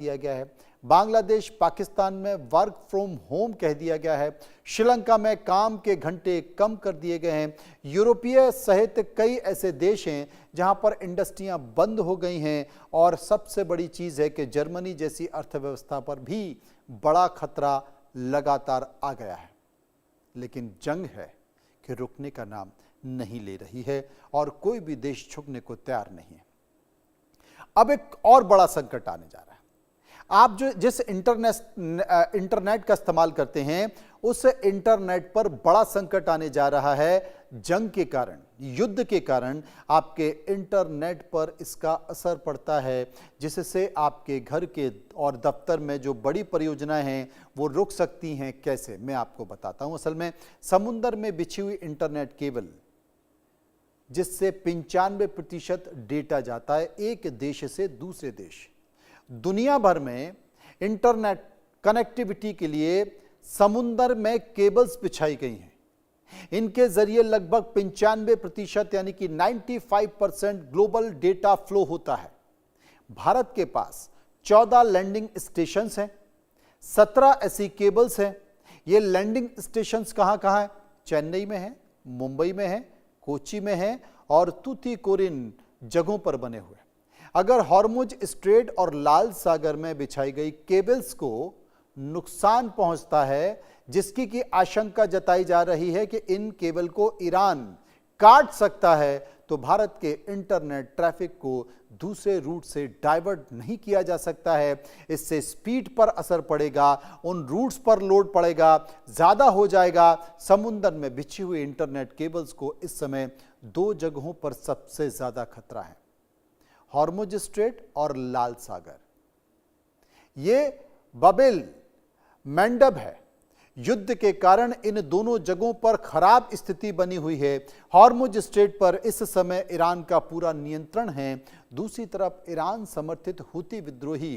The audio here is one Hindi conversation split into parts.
दिया गया है। बांग्लादेश पाकिस्तान में वर्क फ्रॉम होम कह दिया गया है। श्रीलंका में काम के घंटे कम कर दिए गए हैं। यूरोपीय सहित कई ऐसे देश हैं जहां पर इंडस्ट्रियां बंद हो गई हैं और सबसे बड़ी चीज है कि जर्मनी जैसी अर्थव्यवस्था पर भी बड़ा खतरा लगातार आ गया है। लेकिन जंग है कि रुकने का नाम नहीं ले रही है और कोई भी देश झुकने को तैयार नहीं है। अब एक और बड़ा संकट आने जा रहा है। आप जिस इंटरनेट का इस्तेमाल करते हैं उस इंटरनेट पर बड़ा संकट आने जा रहा है। जंग के कारण, युद्ध के कारण आपके इंटरनेट पर इसका असर पड़ता है, जिससे आपके घर के और दफ्तर में जो बड़ी परियोजनाएं हैं वो रुक सकती हैं। कैसे, मैं आपको बताता हूं। असल में समुद्र में बिछी हुई इंटरनेट केबल जिससे 95% डेटा जाता है एक देश से दूसरे देश। दुनिया भर में इंटरनेट कनेक्टिविटी के लिए समुद्र में केबल्स बिछाई गई हैं। इनके जरिए लगभग 95% यानी कि 95% ग्लोबल डेटा फ्लो होता है। भारत के पास 14 लैंडिंग स्टेशंस हैं, 17 ऐसी केबल्स हैं। ये लैंडिंग स्टेशंस कहां-कहां हैं? चेन्नई में है, मुंबई में है, कोची में है और तूतीकोरिन जगहों पर बने हुए। अगर हॉर्मुज स्ट्रेट और लाल सागर में बिछाई गई केबल्स को नुकसान पहुंचता है, जिसकी की आशंका जताई जा रही है कि इन केबल को ईरान काट सकता है, तो भारत के इंटरनेट ट्रैफिक को दूसरे रूट से डाइवर्ट नहीं किया जा सकता है। इससे स्पीड पर असर पड़ेगा, उन रूट्स पर लोड पड़ेगा, ज्यादा हो जाएगा। समुद्र में बिछी हुई इंटरनेट केबल्स को इस समय 2 जगहों पर सबसे ज्यादा खतरा है, हॉर्मुज स्ट्रेट और लाल सागर। ये बबेल मंडप है। युद्ध के कारण इन दोनों जगहों पर खराब स्थिति बनी हुई है। हॉर्मुज स्ट्रेट पर इस समय ईरान का पूरा नियंत्रण है। दूसरी तरफ ईरान समर्थित हुती विद्रोही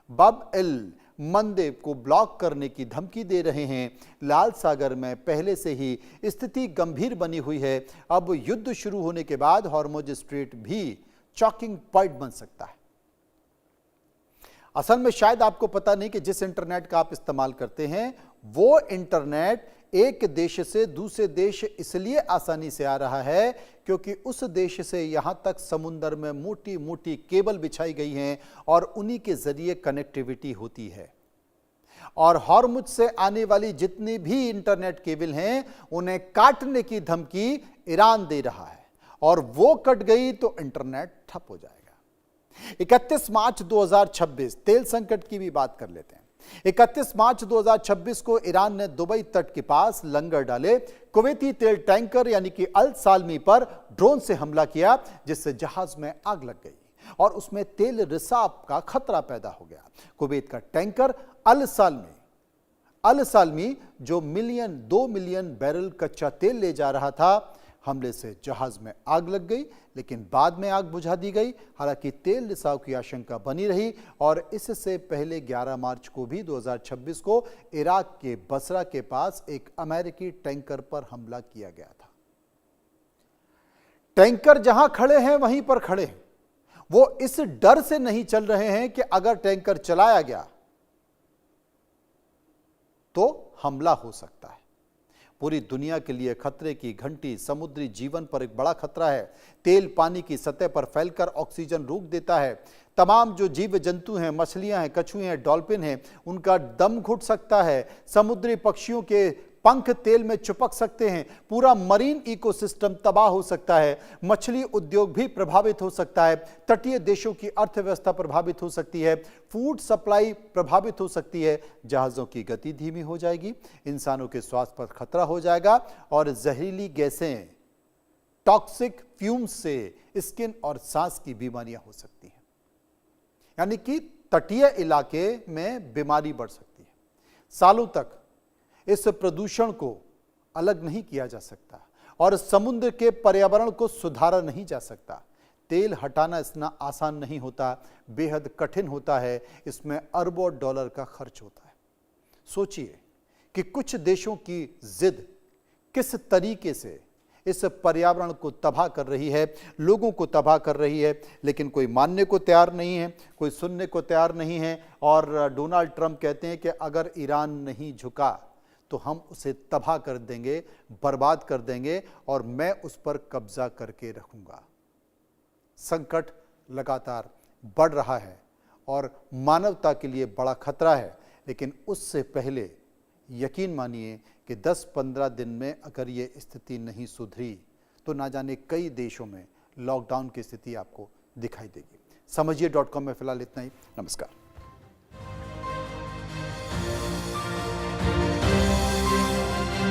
बब एल मंदेब को ब्लॉक करने की धमकी दे रहे हैं। लाल सागर में पहले से ही स्थिति गंभीर बनी हुई है। अब युद्ध शुरू होने के बाद हॉर्मुज स्ट्रेट भी चॉकिंग पॉइंट बन सकता है। असल में शायद आपको पता नहीं कि जिस इंटरनेट का आप इस्तेमाल करते हैं वो इंटरनेट एक देश से दूसरे देश इसलिए आसानी से आ रहा है क्योंकि उस देश से यहां तक समुद्र में मोटी मोटी केबल बिछाई गई हैं और उन्हीं के जरिए कनेक्टिविटी होती है। और हॉर्मुज से आने वाली जितनी भी इंटरनेट केबल हैं उन्हें काटने की धमकी ईरान दे रहा है और वो कट गई तो इंटरनेट ठप हो जाएगा। 31 मार्च 2026 तेल संकट की भी बात कर लेते हैं। 31 मार्च 2026 को ईरान ने दुबई तट के पास लंगर डाले कुवैती तेल टैंकर यानी कि अल सालमी पर ड्रोन से हमला किया, जिससे जहाज में आग लग गई और उसमें तेल रिसाव का खतरा पैदा हो गया। कुवैत का टैंकर अल सालमी जो 2 मिलियन बैरल कच्चा तेल ले जा रहा था, हमले से जहाज में आग लग गई, लेकिन बाद में आग बुझा दी गई। हालांकि तेल रिसाव की आशंका बनी रही और इससे पहले 11 मार्च को भी 2026 को इराक के बसरा के पास एक अमेरिकी टैंकर पर हमला किया गया था। टैंकर जहां खड़े हैं वहीं पर खड़े हैं। वो इस डर से नहीं चल रहे हैं कि अगर टैंकर चलाया गया तो हमला हो सकता है। पूरी दुनिया के लिए खतरे की घंटी समुद्री जीवन पर एक बड़ा खतरा है। तेल पानी की सतह पर फैलकर ऑक्सीजन रोक देता है। तमाम जो जीव जंतु हैं, मछलियां हैं, कछुए हैं, डॉल्फिन हैं, उनका दम घुट सकता है। समुद्री पक्षियों के पंख तेल में चिपक सकते हैं। पूरा मरीन इकोसिस्टम तबाह हो सकता है। मछली उद्योग भी प्रभावित हो सकता है। तटीय देशों की अर्थव्यवस्था प्रभावित हो सकती है। फूड सप्लाई प्रभावित हो सकती है। जहाजों की गति धीमी हो जाएगी। इंसानों के स्वास्थ्य पर खतरा हो जाएगा और जहरीली गैसें, टॉक्सिक फ्यूम्स से स्किन और सांस की बीमारियां हो सकती हैं। यानी कि तटीय इलाके में बीमारी बढ़ सकती है। सालों तक इस प्रदूषण को अलग नहीं किया जा सकता और समुद्र के पर्यावरण को सुधारा नहीं जा सकता। तेल हटाना इतना आसान नहीं होता, बेहद कठिन होता है। इसमें अरबों डॉलर का खर्च होता है। सोचिए कि कुछ देशों की जिद किस तरीके से इस पर्यावरण को तबाह कर रही है, लोगों को तबाह कर रही है, लेकिन कोई मानने को तैयार नहीं है, कोई सुनने को तैयार नहीं है। और डोनाल्ड ट्रंप कहते हैं कि अगर ईरान नहीं झुका तो हम उसे तबाह कर देंगे, बर्बाद कर देंगे और मैं उस पर कब्जा करके रखूंगा। संकट लगातार बढ़ रहा है और मानवता के लिए बड़ा खतरा है, लेकिन उससे पहले यकीन मानिए कि 10-15 दिन में अगर ये स्थिति नहीं सुधरी तो ना जाने कई देशों में लॉकडाउन की स्थिति आपको दिखाई देगी। समझिए.com में फिलहाल इतना ही। नमस्कार।